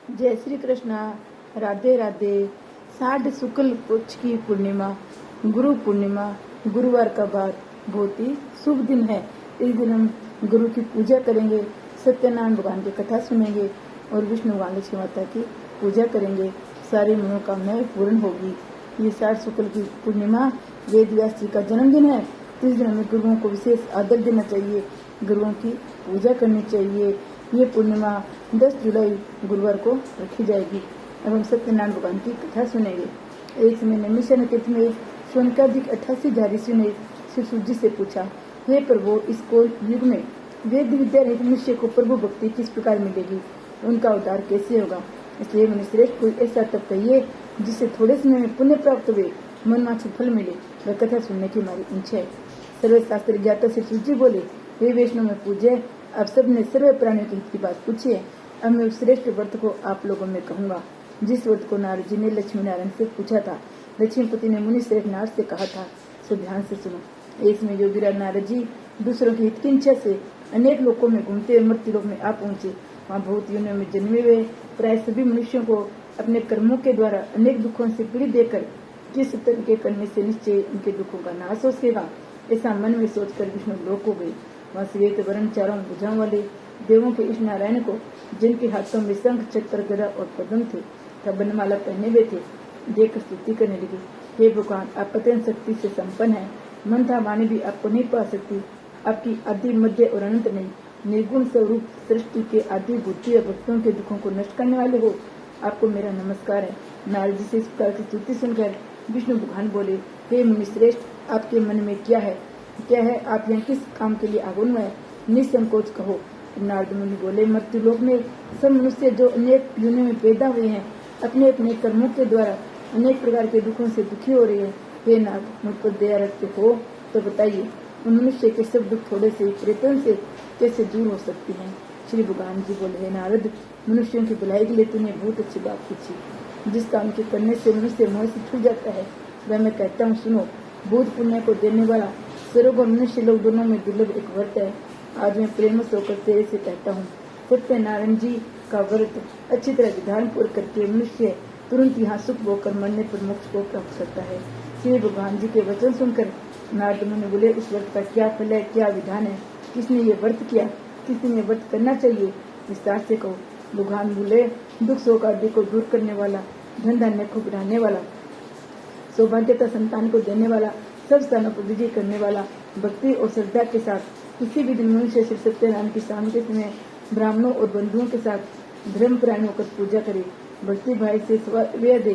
जय श्री कृष्णा। राधे राधे। साढ़ शुक्ल पक्ष की पूर्णिमा, गुरु पूर्णिमा, गुरुवार का बाद बहुत ही शुभ दिन है। इस दिन हम गुरु की पूजा करेंगे, सत्यनारायण भगवान की कथा सुनेंगे और विष्णु भगवान लक्ष्मी माता की पूजा करेंगे। सारी मनोकामनाएं पूर्ण होगी। ये साढ़ शुक्ल की पूर्णिमा वेद व्यास जी का जन्मदिन है। इस दिन हमें गुरुओं को विशेष आदर देना चाहिए, गुरुओं की पूजा करनी चाहिए। ये पूर्णिमा 10 जुलाई गुरुवार को रखी जाएगी। अब हम सत्यनारायण भगवान की कथा सुनेंगे। एक समय नमिषा तीर्थ में शौनकादिक 88 ऋषि ने श्री सूत जी से पूछा, हे प्रभु, इस कोल युग में वेद विद्या रहित मनुष्य को प्रभु भक्ति किस प्रकार मिलेगी, उनका उद्धार कैसे होगा? इसलिए मुनिश्रेष्ठ कोई ऐसा तप कहिए जिससे थोड़े समय में पुण्य प्राप्त हुए मनवांछित फल मिले। वह कथा सुनने की हमारी इच्छा है। सर्वशास्त्र ज्ञाता श्री सूत जी बोले, हे वैष्णव में पूज्य, अब सबने सर्व प्राणियों के हित की बात पूछी है। अब मैं उस श्रेष्ठ व्रत को आप लोगों में कहूंगा जिस व्रत को नारद जी ने लक्ष्मी नारायण से पूछा था। लक्ष्मीपति ने मुनि श्रेष्ठ नारद से कहा था, सो ध्यान से सुनो। एक में योगीराज नारद जी दूसरों के हित की इच्छा से अनेक लोकों में घूमते हुए मृत्यु लोक में आ पहुंचे। वहाँ बहुत योनियों में जन्मे हुए प्राय सभी मनुष्यों को अपने कर्मों के द्वारा अनेक दुखों से पीड़ित देकर किस तरह के करने से निश्चय उनके दुखों का नाश हो सकेगा, ऐसा मन में सोचकर विष्णु लोक हो गए। वहाँ श्वेत वर्ण चारों भुजाओं वाले देवों के इस नारायण को, जिनके हाथों में शंख चक्र गदा और पद्म थे तथा बनमाला पहने हुए थे, देख स्तुति करने लगे। हे भगवान, आप अत्यंत शक्ति से संपन्न है, मंथा वाणी भी आपको नहीं पा सकती। आपकी आदि मध्य और अनंत नहीं, निर्गुण स्वरूप सृष्टि के आदि बुद्धि और भक्तों के दुखों को नष्ट करने वाले हो, आपको मेरा नमस्कार है। नारद जी से इस प्रकार की स्तुति सुनकर विष्णु भगवान बोले, हे मुनिश्रेष्ठ, आपके मन में क्या है? आप यहाँ किस काम के लिए आगमन हुए? निसंकोच कहो। नारद मुनि बोले, मृत्यु लोक में सब मनुष्य जो अनेक योनियों में पैदा हुए हैं, अपने अपने कर्मों के द्वारा अनेक प्रकार के दुखों से दुखी हो रहे हैं। हे नाथ, मुझ पर दया रखते हो तो बताइए, उन मनुष्य के सब दुख थोड़े से प्रेतों से कैसे दूर हो सकती हैं? श्री भगवान जी बोले, हे नारद, मनुष्यों की भलाई के लिए तूने बहुत अच्छी बात पूछी। जिस काम के करने से मनुष्य मोह से छूट जाता है वह मैं कहता हूँ, सुनो। भूत पुण्य को देने वाला सर्व मनुष्य लोग दोनों में दुर्लभ एक व्रत है। आज मैं प्रेम से होकर तेरे से कहता हूँ, सत्यनारायण जी का व्रत अच्छी तरह विधान पूर्ण करके मनुष्य तुरंत यहाँ सुख होकर मरने पर मोक्ष को प्राप्त करता है। श्री भगवान जी के वचन सुनकर नारद मुनि बोले, इस व्रत का क्या फल है, क्या विधान है, किसने ये व्रत किया, किसने ये व्रत करना चाहिए, विस्तार से कहो। भगवान बोले, दुख शोक आदि को दूर करने वाला, धन धान्य को बढ़ाने वाला, सौभाग्यता संतान को देने वाला, सब स्थानों पर विजय करने वाला, भक्ति और श्रद्धा के साथ किसी भी दिन मनुष्य श्री सत्यनारायण की शाम के समय ब्राह्मणों और बंधुओं के साथ धर्मपरायण होकर पूजा करे, भक्ति भाई से वे दे।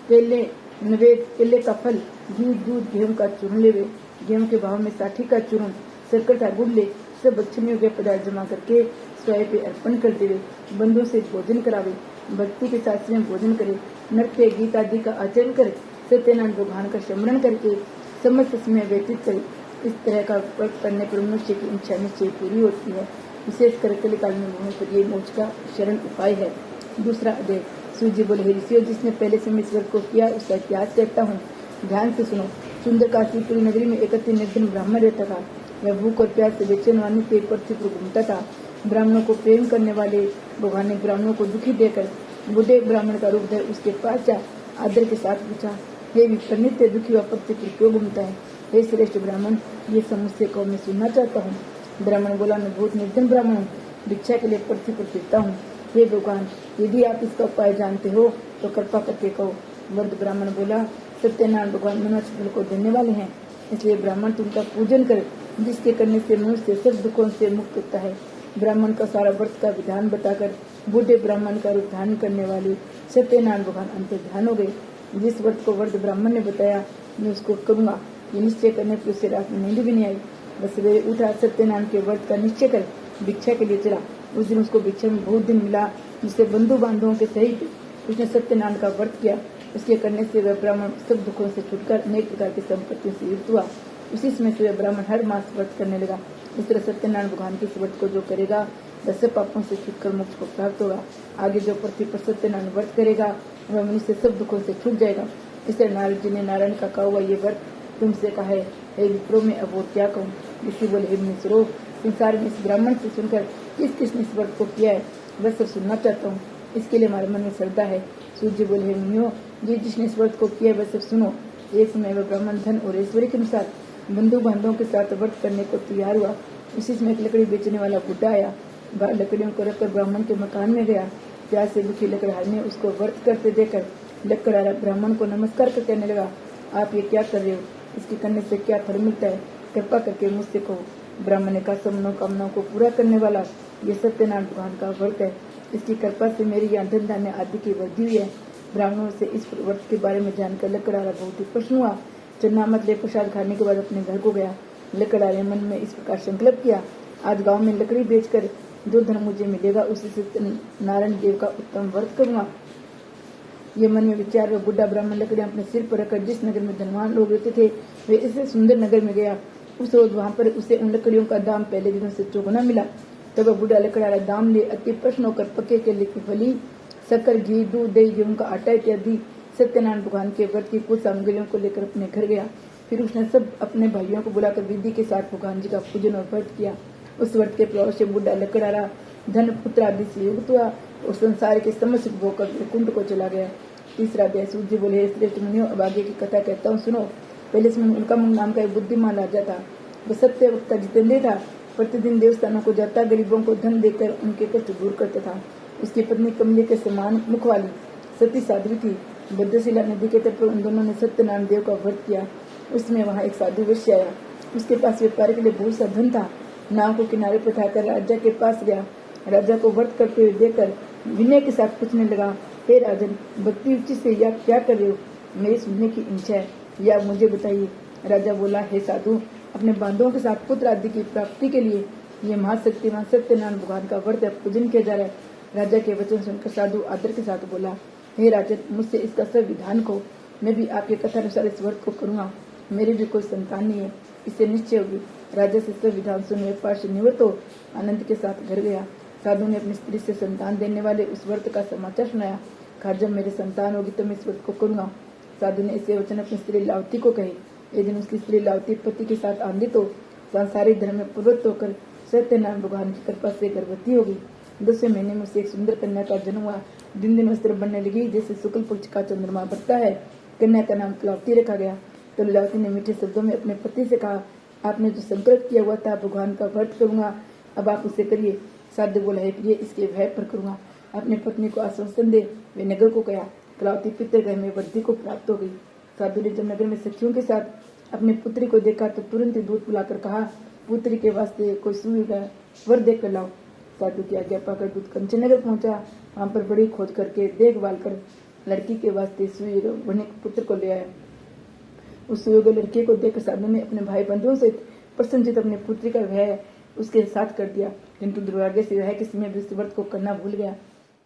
केले का फल, घी, दूध, गेहूं का चूर्ण लेवे, गेहूं के भाव में साठी का चूर्ण, शक्कर का गुड़ ले, सब अच्छे हुए पदार्थ जमा करके स्वयं पे अर्पण कर देवे, बंधुओं से भोजन करावे, भक्ति के साथ में भोजन करे, नृत्य गीत आदि का आचरण करे, सत्यनारायण भगवान का स्मरण करके समस्त समय व्यतीत करे। इस तरह का व्रत करने पर मनुष्य की इच्छा निश्चय पूरी होती है। विशेष कर कलिकाल में मोह पर ये मोक्ष का शरण उपाय है। दूसरा अध्याय। सूर्य बोले, हे ऋषियों, जिसने पहले से इस व्रत को किया उसका इतिहास कहता हूँ, ध्यान से सुनो। सुंदर काशीपुरी नगरी में एक अति निर्धन ब्राह्मण रहता था। वह भूख और प्यास से बेचैन वाणी के पृथ्वी पर घूमता था। ब्राह्मणों को प्रेम करने वाले भगवान ने ब्राह्मणों को दुखी देकर बूढ़े ब्राह्मण का रूप धर उसके पास जा आदर के साथ पूछा, हे विप्र, नित्य दुखी व पृथ्वी पर क्यों घूमता है? हे श्रेष्ठ ब्राह्मण, ये समस्या को मैं सुनना चाहता हूँ। ब्राह्मण बोला, मैं बहुत निर्धन ब्राह्मण हूँ, भिक्षा के लिए पृथ्वी पर फिरता हूँ। हे भगवान, यदि आप इसका उपाय जानते हो तो कृपा करके कहो। वृद्ध ब्राह्मण बोला, सत्यनारायण भगवान मनुष्य फल को देने वाले हैं, इसलिए ब्राह्मण तुमका पूजन करे, जिसके करने से मनुष्य सब दुखों से मुक्त होता है। ब्राह्मण का सारा व्रत का विधान बताकर बूढ़े ब्राह्मण का रूप धारण करने वाले सत्यनारायण भगवान अंतर ध्यान हो गए। जिस व्रत को वृद्ध ब्राह्मण ने बताया मैं उसको करूंगा, ये निश्चय करने पर उसे रात में नींद भी नहीं आई। बस वे उठा, सत्यनारायण के व्रत का निश्चय कर भिक्षा के लिए चला। उस दिन उसको भिक्षा में बहुत दिन मिला, जिससे बंधु बांधवों के सहित उसने सत्यनारायण का व्रत किया। उसके करने से वह ब्राह्मण सब दुखों से छुटकर अनेक प्रकार की संपत्तियों से युक्त हुआ। उसी समय से वह ब्राह्मण हर मास व्रत करने लगा। इस तरह सत्यनारायण भगवान के इस व्रत को जो करेगा वह सब पापों से छुटकर मोक्ष को प्राप्त होगा। आगे जो पृथ्वी पर सत्यनारायण व्रत करेगा वह मनुष्य सब दुखों से छूट जाएगा। इस तरह नारद जी ने नारायण का कहा हुआ ये व्रत तुमसे कहा है। हे विप्रो, में अब और क्या कहूँ? ऋषि बोले, हे मुनीश्वरों, संसार में इस ब्राह्मण से सुनकर किस किसने इस व्रत को किया है वह सब सुनना चाहता हूँ। इसके लिए हमारे मन में श्रद्धा है। सूर्य बोले, हे मुनियो, जिसने इस व्रत को किया वह सब सुनो। एक समय वह ब्राह्मण धन और ऐश्वर्य के अनुसार बंधु बांधवों के साथ व्रत करने को तैयार हुआ। उसी समय एक लकड़ी बेचने वाला बुढ़ा आया। बाहर लकड़ियों को रखकर ब्राह्मण के मकान में गया। प्यास से दुखी लकड़हार ने उसको व्रत करते देखकर लकड़हारा ब्राह्मण को नमस्कार कर कहने लगा, आप ये क्या कर रहे हो? इसके करने से क्या फल मिलता है? कृपा करके मुझसे कहो। ब्राह्मण ने कहा, सब मनोकामनाओं को पूरा करने वाला ये सत्यनारायण भगवान का व्रत है। इसकी कृपा से मेरी यहाँ धन धान्य आदि की वृद्धि हुई है। ब्राह्मणों से इस व्रत के बारे में जानकर लकड़हारा बहुत ही प्रसन्न हुआ। चन्ना मत ले प्रसाद खाने के बाद अपने घर को गया। लकड़हारे मन में इस प्रकार संकल्प किया, आज गांव में लकड़ी बेचकर जो धन मुझे मिलेगा उसी से नारायण देव का उत्तम व्रत करूंगा। ये मन में विचार व बुढ़ा ब्राह्मण लकड़ियां अपने सिर पर रखकर जिस नगर में धनवान लोग रहते थे वे इससे सुंदर नगर में गया। उस रोज वहां पर उसे उन लकड़ियों का दाम पहले दिनों से चौगुना मिला। तब वह बुढ़ा लकड़हारा दाम ले अति प्रसन्न होकर पक्के केले की फली, शक्कर, घी, दूध, दही, गेहूं का आटा इत्यादि सत्यनारायण भगवान के व्रत की कुछ सामग्रियों को लेकर अपने घर गया। फिर उसने सब अपने भाइयों को बुलाकर विधि के साथ भगवान जी का पूजन और व्रत किया। उस व्रत के प्रभाव से बुढ़ा लकड़हारा धन पुत्र आदि से युक्त हुआ और संसार के समस्त भोग कर कुंड को चला गया। तीसरा अध्याय। सूर्य बोले, हे श्रेष्ठ मुनियों, अब आगे की कथा कहता हूँ, सुनो। पहले समय उनका नाम का एक बुद्धिमान राजा था। वह सत्य वक्ता जितेंद्र था। प्रतिदिन देवस्थानों को जाता, गरीबों को धन देकर उनके कष्ट दूर करता था। उसकी पत्नी कमले के समान मुख वाली सती साध्वी थी। भद्रशिला नदी के तट पर उन दोनों ने सत्यनारायण देव का व्रत किया। उसमें वहां एक साधु वैश्य आया। उसके पास व्यापार के लिए बहुत सा धन था। नाव को किनारे पर उठाकर राजा के पास गया। राजा को व्रत करते हुए देखकर विनय के साथ पूछने लगा, हे राजन, भक्ति उच्च से या क्या कर रहे हो? मेरी सुनने की इच्छा है, या मुझे बताइए। राजा बोला, हे साधु, अपने बांधवों के साथ पुत्र आदि की प्राप्ति के लिए ये महाशक्तिमान सत्यनारायण भगवान का व्रत पूजन किया जा रहा है। राजा के वचन सुनकर साधु आदर के साथ बोला, हे राजन, मुझसे इसका सब विधान को, मैं भी आपके कथा अनुसार इस व्रत को करूंगा। मेरी भी कोई संतान नहीं है, इससे निश्चय होगी। राजा से सब विधान सुनने पास निवृत्त हो आनंद के साथ घर गया। साधु ने अपनी स्त्री से संतान देने वाले उस व्रत का समाचार सुनाया। कहा, जब मेरी संतान होगी तो मैं इस व्रत को करूंगा। साधु ने ऐसे वचन अपनी स्त्री लावती को कहे। एक दिन उसकी स्त्री लावती पति के साथ आंधित हो सांसारिक धर्म में प्रवृत्त होकर सत्यनारायण भगवान की कृपा से गर्भवती होगी। 10वें महीने में उसे एक सुंदर कन्या का जन्म हुआ। दिन दिन वस्त्र बनने लगी जैसे शुक्ल पक्ष का चंद्रमा बढ़ता है। कन्या का नाम कलावती रखा गया। तो लीलावती ने मीठे शब्दों में अपने पति से कहा, आपने जो संकल्प किया हुआ था भगवान का व्रत करूंगा, अब आप उसे करिए। साधु बोला, है प्रिय, इसके भय पर करूंगा। अपने पत्नी को आश्वासन दे वे नगर को गया। कलावती पितृगृह में वृद्धि को प्राप्त हो गई। साधु ने जब नगर में सखियों के साथ अपनी पुत्री को देखा तो तुरंत ही दूध पिलाकर कहा, पुत्री के वास्ते कोई सुविधा वर देख कर लाओ। साधु की आज्ञा पाकर दूध कंचनगर पहुंचा। वहां पर बड़ी खोज करके देखभाल कर लड़की के वास्ते सुयोग्य वनिक पुत्र को ले आया। उस सुयोग्य लड़की को देखकर साधु ने अपने भाई बंधुओं से प्रसन्नचित अपनी पुत्री का विवाह उसके साथ कर दिया। किंतु दुर्भाग्य से विवाह के समय भी इस व्रत को करना भूल गया।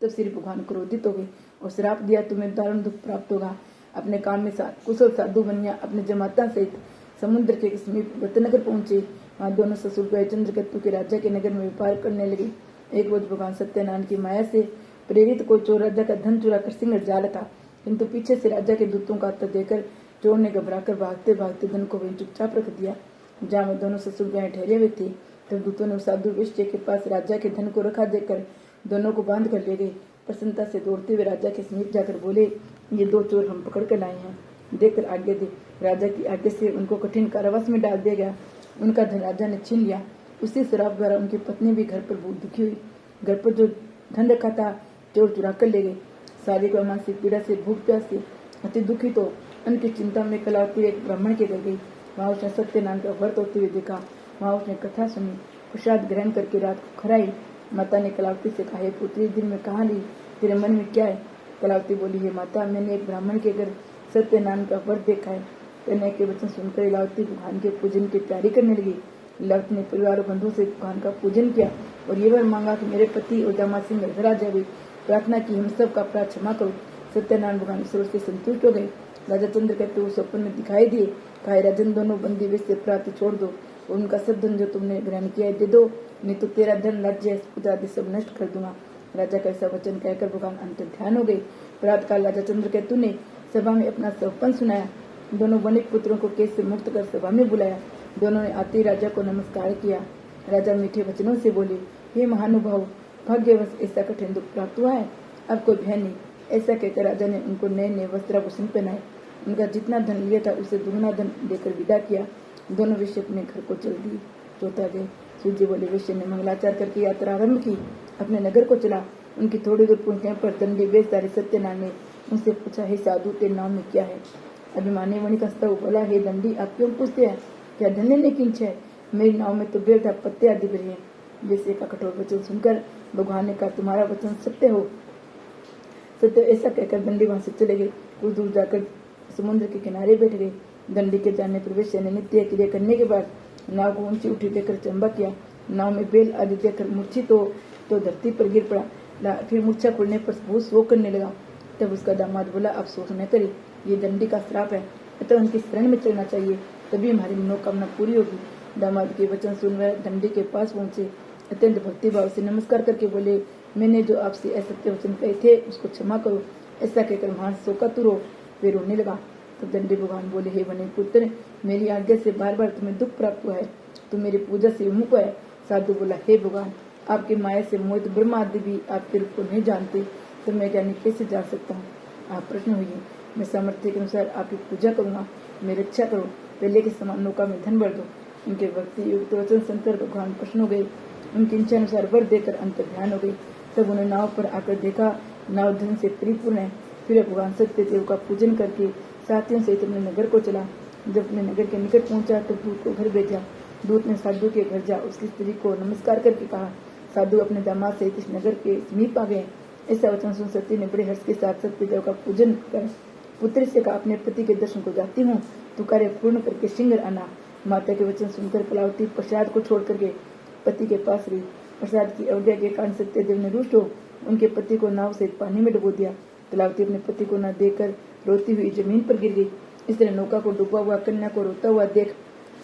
तब श्री भगवान क्रोधित हो गए और श्राप दिया, तुम्हें दारुण दुख प्राप्त होगा। अपने काम में कुशल साधु बनिया अपने जमाता सहित समुद्र के समीप व्रतनगर पहुंचे। वहां दोनों ससुर भाई चंद्रकेतु के राजा के नगर में व्यापार करने लगे। एक रोज भगवान सत्यनारायण की माया से प्रेरित कोई चोर राजा का धन चुरा कर सिंह जा रहा था, किंतु पीछे से राजा के दूतों का हत्या देकर चोर ने घबराकर भागते भागते धन को वहीं चुपचाप रख दिया जहाँ वे दोनों ससुर भाई ठहरे हुए थे। तब दूतों ने साधु वैश्य के पास राजा के धन को रखा देकर दोनों को बांध कर ले गए। प्रसन्नता से दौड़ते हुए राजा के समीप जाकर बोले, ये दो चोर हम पकड़ कर लाए हैं, देखकर आज्ञा दे। राजा की आज्ञा से उनको कठिन कारावास में डाल दिया गया। उनका धन राजा ने छीन लिया। उसी शराब द्वारा उनकी पत्नी भी घर पर बहुत दुखी हुई। घर पर जो धन रखा था चोर चुरा कर ले गए। शारीरिक व मानसिक पीड़ा से भूख प्यास से अति दुखी तो उनकी चिंता में कलावती एक ब्राह्मण के घर गई। वहाँ उसने सत्यनारायण का व्रत होते हुए देखा। वहाँ उसने कथा सुनी, प्रसाद ग्रहण करके रात को खराई। माता ने कलावती से कहा, पुत्री दिन में कहाँ ली, तेरे मन में क्या है? कलावती बोली, हे माता, मैंने एक ब्राह्मण के घर सत्यनारायण का व्रत देखा है। कन्या के वचन सुनकर लीलावती भगवान के पूजन की तैयारी करने लगी। लीलावती ने परिवार और बंधुओं से भगवान का पूजन किया और ये वर मांगा कि मेरे पति और दामाद सिंह घर आ जावे। प्रार्थना की, हम सब का अपराध क्षमा करो। सत्यनारायण भगवान ईश्वर से संतुष्ट हो गए। राजा चंद्रकेतु स्वप्न में दिखाई दिए। कहा, राजन, दोनों बंदी वे से प्राप्ति छोड़ दो और उनका सब धन जो तुमने ग्रहण किया है दे दो, नहीं तो तेरा धन राज्य पुत्र आदि सब नष्ट कर दूंगा। राजा का ऐसा वचन कहकर भगवान अंतर ध्यान हो गए। प्रातःकाल राजा चंद्रकेतु ने सभा में अपना स्वप्न सुनाया। दोनों वनिक पुत्रों को केस से मुक्त कर सभा में बुलाया। दोनों ने आते राजा को नमस्कार किया। राजा मीठे वचनों से बोले, हे महानुभाव, भाग्यवश ऐसा कठिन दुख प्राप्त हुआ है। अब कोई भय नहीं। ऐसा कहकर राजा ने उनको नए नए वस्त्राभूषण पहनाए। उनका जितना धन लिया था उसे दुगना धन देकर विदा किया। दोनों वेश्या अपने घर को चल दिए। चौथा दिन सूर्य बोले वेश्या ने मंगलाचार करके यात्रा आरंभ की, अपने नगर को चला। उनकी थोड़ी दूर पहुंचने पर दंडी वेशधारी सत्यनारायण ने उनसे पूछा, हे साधु, तेरे नाम में क्या है? अभिमानी वणिक हंसता हुआ बोला, हे दंडी, आप क्यों पूछते हैं? क्या धन्य ने किंच है? मेरी नाव में तो बेल पत्ते आदि भरे हैं। वेश्या का कठोर वचन सुनकर भगवान ने कहा, तुम्हारा वचन सत्य हो। सत्य ऐसा कहकर दंडी वहां से चले गए। कुछ दूर जाकर समुद्र के किनारे बैठ गए। दंडी के जाने पर वेश्या ने नित्य क्रिया करने के बाद नाव को ऊंची उठी देकर चंबा किया। नाव में बेल आदि देखकर मूर्छित तो धरती पर गिर पड़ा। फिर मूर्छा खुलने पर बहुत शोक करने लगा। तब उसका दामाद बोला, अब शोक न करे, ये दंडी का श्राप है, अतः उनकी शरण में चलना चाहिए, तभी हमारी मनोकामना पूरी होगी। दामाद के वचन सुनकर दंडी के पास पहुंचे। अत्यंत भक्तिभाव से नमस्कार करके बोले, मैंने जो आपसे असत्य वचन कहे थे उसको क्षमा करो। ऐसा कहकर महान शोकातुर हो वे रोने लगा। तो दंडी भगवान बोले, हे वने पुत्र, मेरी आज्ञा से बार बार तुम्हें दुख प्राप्त हुआ है, तुम मेरी पूजा से विमुख है। साधु बोला, हे भगवान, आपकी माया से मोहित ब्रह्मा आदि भी आपके रूप को नहीं जानते, तो मैं ज्ञानी कैसे जान सकता हूँ? आप प्रश्न हुई, मैं सामर्थ्य के अनुसार आपकी पूजा करूंगा, मेरी रक्षा करो, पहले के समान नौका में धन भर दो। उनके भक्ति युक्त वचन सुनकर भगवान प्रश्न हो गए। उनकी इच्छा अनुसार वर देकर अंतर ध्यान हो गई। तब उन्हें नाव पर आकर देखा, नाव धन से परिपूर्ण है। फिर भगवान सत्यदेव का पूजन करके साथियों सहित अपने नगर को चला। जब अपने नगर के निकट पहुंचा तो दूत को घर भेजा। दूत ने साधु के घर जा उसकी स्त्री को नमस्कार करके कहा, साधु अपने दामाद सहित इस नगर के समीप आ गए। ऐसा वचन सुन सती ने बड़े हर्ष के साथ सत्यदेव का पूजन कर पुत्री से कहा, अपने पति के दर्शन को जाती हूँ, तू कार्य पूर्ण करके शीघ्र आना। माता के वचन सुनकर कलावती प्रसाद को छोड़ करके पति के पास रही। प्रसाद की अवज्ञा के कारण सत्यदेव ने रुष्ट हो उनके पति को नाव से पानी में डुबो दिया। कलावती अपने पति को न देखकर रोती हुई जमीन पर गिर गई। इस तरह नौका को डूबा हुआ कन्या को रोता हुआ देख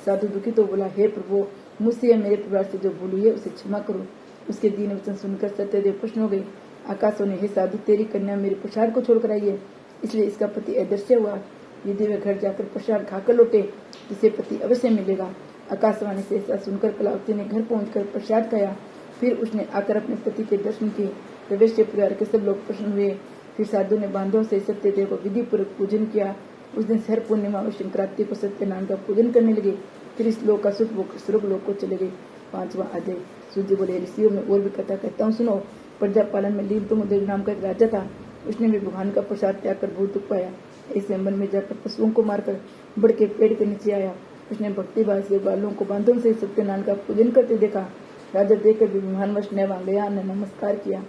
साधु दुखी तो बोला, हे प्रभु, मुझसे या मेरे परिवार से जो भूल हुई है उसे क्षमा करो। उसके दीन वचन सुनकर सत्यदेव प्रश्न हो गए। आकाशवाणी, हे साधु, तेरी कन्या मेरे प्रसाद को छोड़कर आई है, इसलिए इसका पति अदृश्य हुआ। यदि वे घर जाकर प्रसाद खाकर लौटे जिसे पति अवश्य मिलेगा। आकाशवाणी से ऐसा सुनकर कलावती ने घर पहुंचकर प्रसाद खाया। फिर उसने आकर अपने पति के दर्शन किए। तो वैश्य परिवार के सब लोग प्रसन्न हुए। फिर साधु ने बांधों से सत्यदेव को विधि पूर्वक पूजन किया। उस दिन हर पूर्णिमा और संक्रांति को सत्यनारायण का पूजन करने लगे। फिर इस लोक का स्वर्ग लोक को चले गए। 5वां अध्याय। सूर्य बोले, ऋषियों में और भी कथा कहता हूँ, सुनो। प्रजा पालन में लीलतुमदेव नाम का एक राजा था। उसने भी भगवान का प्रसाद त्याग कर बहुत दुख पाया। ऐसे वन में जाकर पशुओं को मारकर बढ़ के पेड़ के नीचे आया। उसने भक्तिभाव से बालों को बांधों से सत्यनारायण का पूजन करते देखा। राजा देखकर भी विमानवश न वहां गया न नमस्कार किया।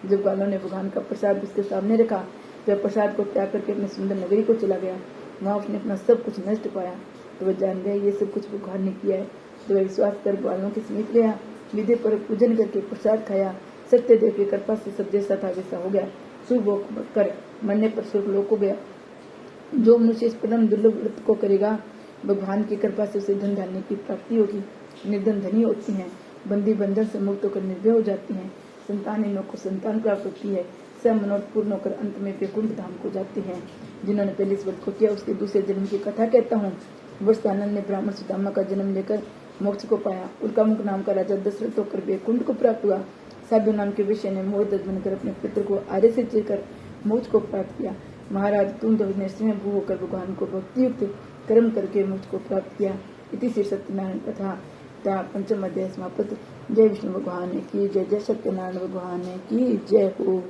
जब बालों ने भगवान का प्रसाद उसके सामने रखा, वह प्रसाद को त्याग करके अपनी सुंदर नगरी को चला गया। वहाँ उसने अपना सब कुछ नष्ट पाया। तो वह जान गया ये सब कुछ भगवान ने किया है। तो वह विश्वास कर बालों के समीप गया, विधि पर पूजन करके प्रसाद खाया। सत्यदेव की कृपा से सब जैसा था वैसा हो गया। शुभ कर मरने पर स्वर्ग लोक हो गया। जो मनुष्य इस परम दुर्लभ व्रत को करेगा, भगवान की कृपा से उसे धन धान्य की प्राप्ति होगी। निर्धन धनी होती हैं, बंदी बंधन से मुक्त होकर निर्भय हो जाती हैं, संतानहीनों को संतान प्राप्त होती है, सब मनोरथ पूर्ण होकर अंत में वैकुंठ धाम को जाते हैं। जिन्होंने पहले इस व्रत को किया उसके दूसरे जन्म की कथा कहता हूँ। वत्सानंद ने ब्राह्मण सुदामा का जन्म लेकर मोक्ष को पाया। उल्कामुख नाम का राजा दशरथ होकर वैकुंठ को प्राप्त हुआ। साधु नाम के विषय ने मोहदत बनकर अपने पुत्र को आर्य से चीरकर मोक्ष को प्राप्त किया। महाराज तुम तो निश्चय भू होकर भगवान को भक्ति युक्त कर्म करके मोक्ष को प्राप्त किया। इति श्री सत्यनारायण कथा 5वां अध्याय समाप्त। जय विष्णु भगवान की जय, जय सत्यनारायण भगवान की जय हो।